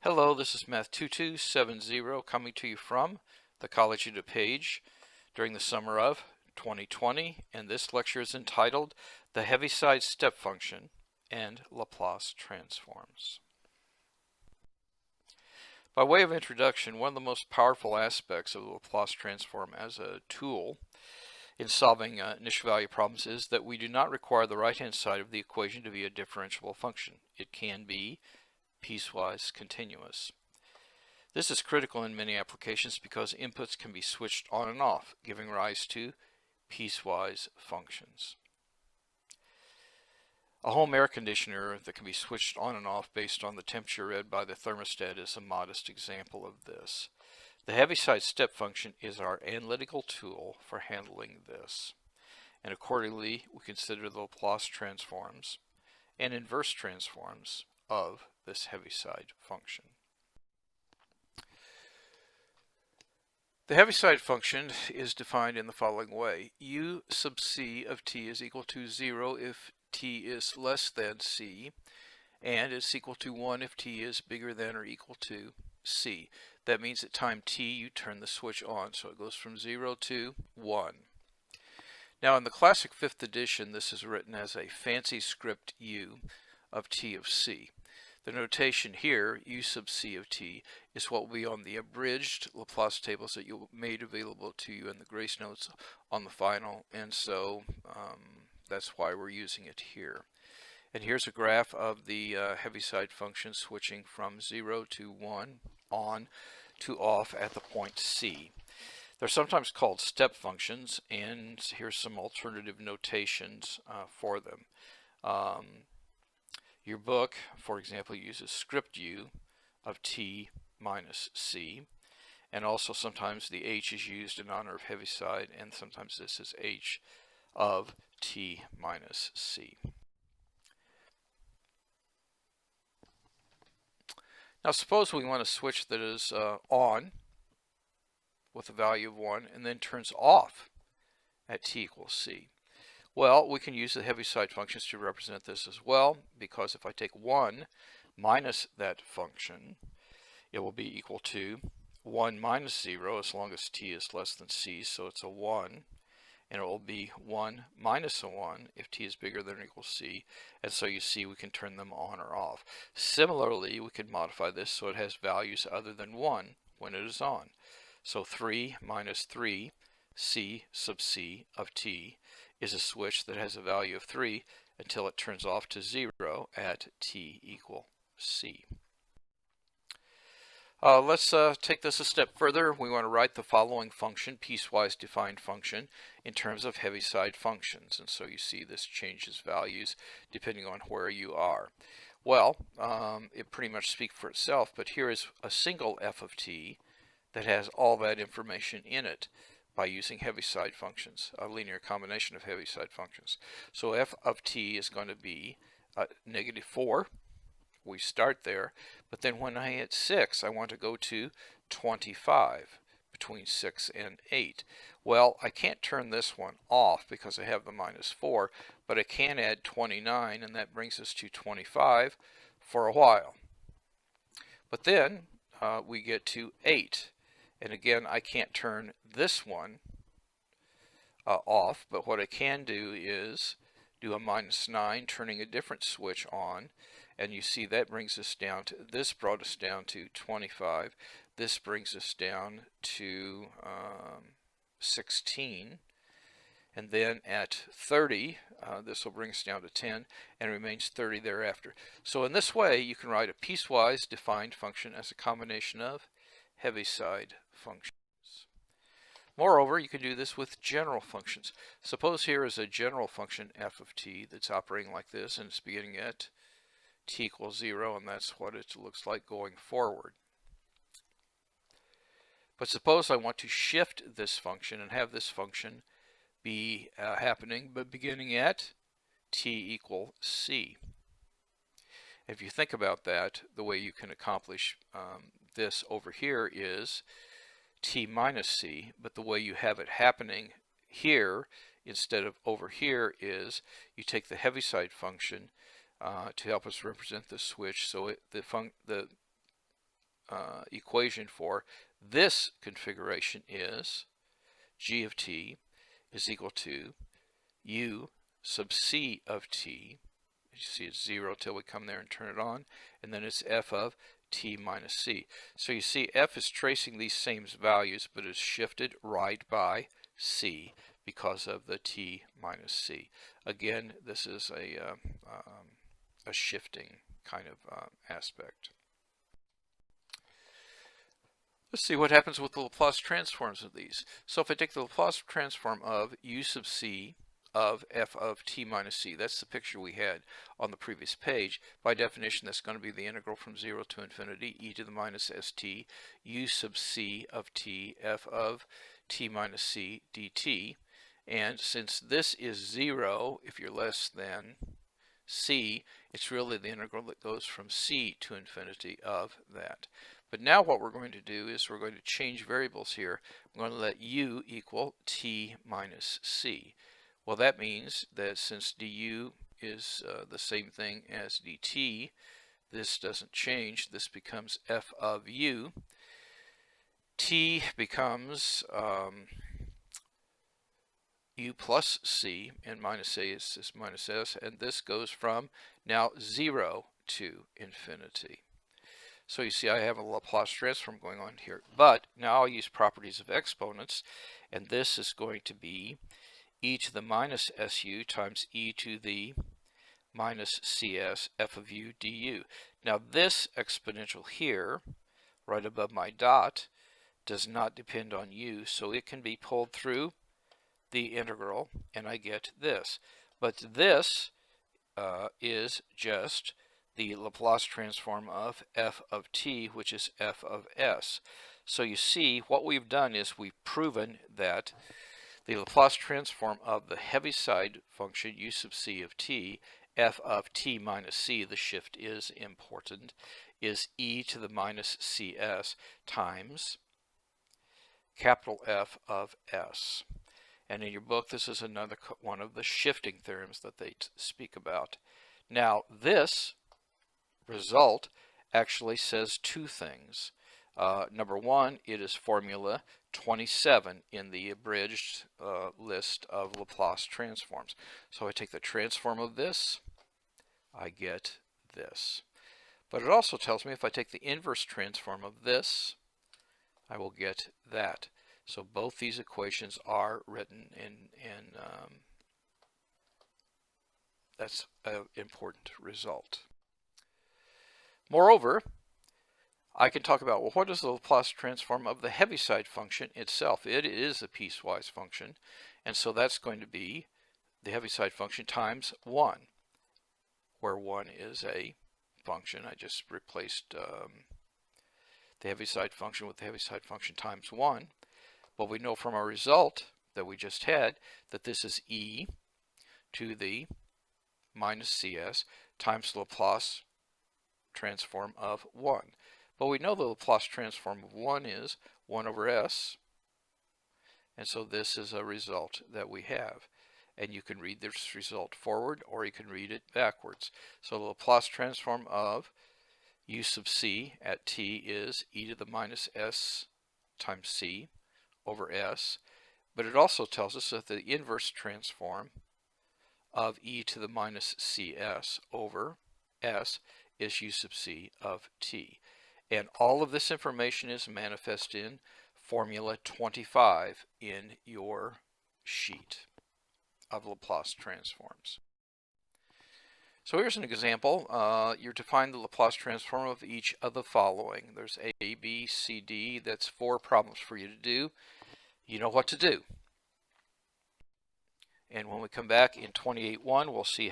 Hello, this is Math 2270 coming to you from the College of DuPage during the summer of 2020, and this lecture is entitled The Heaviside Step Function and Laplace Transforms. By way of introduction, one of the most powerful aspects of the Laplace transform as a tool in solving initial value problems is that we do not require the right-hand side of the equation to be a differentiable function. It can be piecewise continuous. This is critical in many applications because inputs can be switched on and off, giving rise to piecewise functions. A home air conditioner that can be switched on and off based on the temperature read by the thermostat is a modest example of this. The Heaviside step function is our analytical tool for handling this, and accordingly we consider the Laplace transforms and inverse transforms of this Heaviside function. The Heaviside function is defined in the following way. U sub c of t is equal to 0 if t is less than c, and it's equal to 1 if t is bigger than or equal to c. That means at time t you turn the switch on, so it goes from 0 to 1. Now in the classic 5th edition, this is written as a fancy script u of t of c. The notation here, u sub c of t, is what will be on the abridged Laplace tables that you made available to you in the grace notes on the final, and so that's why we're using it here. And here's a graph of the Heaviside function switching from 0 to 1, on to off at the point C. They're sometimes called step functions, and here's some alternative notations for them. Your book, for example, uses script u of t minus c, and also sometimes the h is used in honor of Heaviside, and sometimes this is h of t minus c. Now suppose we want a switch that is on with a value of 1 and then turns off at t equals c. Well, we can use the Heaviside functions to represent this as well, because if I take 1 minus that function, it will be equal to 1 minus 0 as long as t is less than c, so it's a 1. And it will be 1 minus a 1 if t is bigger than or equal to c, and so you see we can turn them on or off. Similarly, we can modify this so it has values other than 1 when it is on. So 3 minus 3, c sub c of t, is a switch that has a value of 3 until it turns off to 0 at t equal c. Let's take this a step further. We want to write the following function, piecewise defined function, in terms of Heaviside functions. And so you see this changes values depending on where you are. Well, it pretty much speaks for itself, but here is a single f of t that has all that information in it by using Heaviside functions, a linear combination of Heaviside functions. So f of t is going to be negative 4. We start there, but then when I hit 6, I want to go to 25, between 6 and 8. Well, I can't turn this one off because I have the minus 4, but I can add 29, and that brings us to 25 for a while. But then we get to 8, and again, I can't turn this one off, but what I can do is do a minus 9, turning a different switch on. And you see that brings us down to, this brought us down to 25. This brings us down to 16. And then at 30, this will bring us down to 10 and remains 30 thereafter. So in this way, you can write a piecewise defined function as a combination of Heaviside functions. Moreover, you can do this with general functions. Suppose here is a general function f of t that's operating like this, and it's beginning at t equals 0, and that's what it looks like going forward. But suppose I want to shift this function and have this function be happening but beginning at t equal c. If you think about that, the way you can accomplish this over here is t minus c, but the way you have it happening here instead of over here is you take the Heaviside function to help us represent the switch, so the equation for this configuration is g of t is equal to u sub c of t. You see it's 0 till we come there and turn it on, and then it's f of t minus c. So you see f is tracing these same values, but is shifted right by c because of the t minus c. Again, this is a shifting kind of aspect. Let's see what happens with the Laplace transforms of these. So if I take the Laplace transform of u sub c of f of t minus c, that's the picture we had on the previous page. By definition, that's going to be the integral from 0 to infinity e to the minus st u sub c of t f of t minus c dt. And since this is 0, if you're less than c, it's really the integral that goes from c to infinity of that. But now what we're going to do is we're going to change variables here. We're going to let u equal t minus c. Well, that means that since du is the same thing as dt, this doesn't change. This becomes f of u. T becomes u plus c, and minus a is this minus s, and this goes from now 0 to infinity. So you see I have a Laplace transform going on here, but now I'll use properties of exponents, and this is going to be e to the minus su times e to the minus cs f of u du. Now this exponential here, right above my dot, does not depend on u, so it can be pulled through the integral, and I get this. But this is just the Laplace transform of f of t, which is f of s. So you see, what we've done is we've proven that the Laplace transform of the Heaviside function u sub c of t, f of t minus c, the shift is important, is e to the minus cs times capital F of s. And in your book, this is another one of the shifting theorems that they speak about. Now, this result actually says two things. Number one, it is formula 27 in the abridged list of Laplace transforms. So I take the transform of this, I get this. But it also tells me if I take the inverse transform of this, I will get that. So both these equations are written in that's an important result. Moreover, I can talk about, well, what is the Laplace transform of the Heaviside function itself? It is a piecewise function, and so that's going to be the Heaviside function times 1, where 1 is a function. I just replaced the Heaviside function with the Heaviside function times 1. Well, we know from our result that we just had that this is e to the minus cs times Laplace transform of 1. But we know the Laplace transform of 1 is 1 over s, and so this is a result that we have. And you can read this result forward, or you can read it backwards. So the Laplace transform of u sub c at t is e to the minus s times c over s, but it also tells us that the inverse transform of e to the minus cs over s is u sub c of t. And all of this information is manifest in formula 25 in your sheet of Laplace transforms. So here's an example. You're to find the Laplace transform of each of the following. There's A, B, C, D. That's 4 problems for you to do. You know what to do. And when we come back in 28.1, we'll see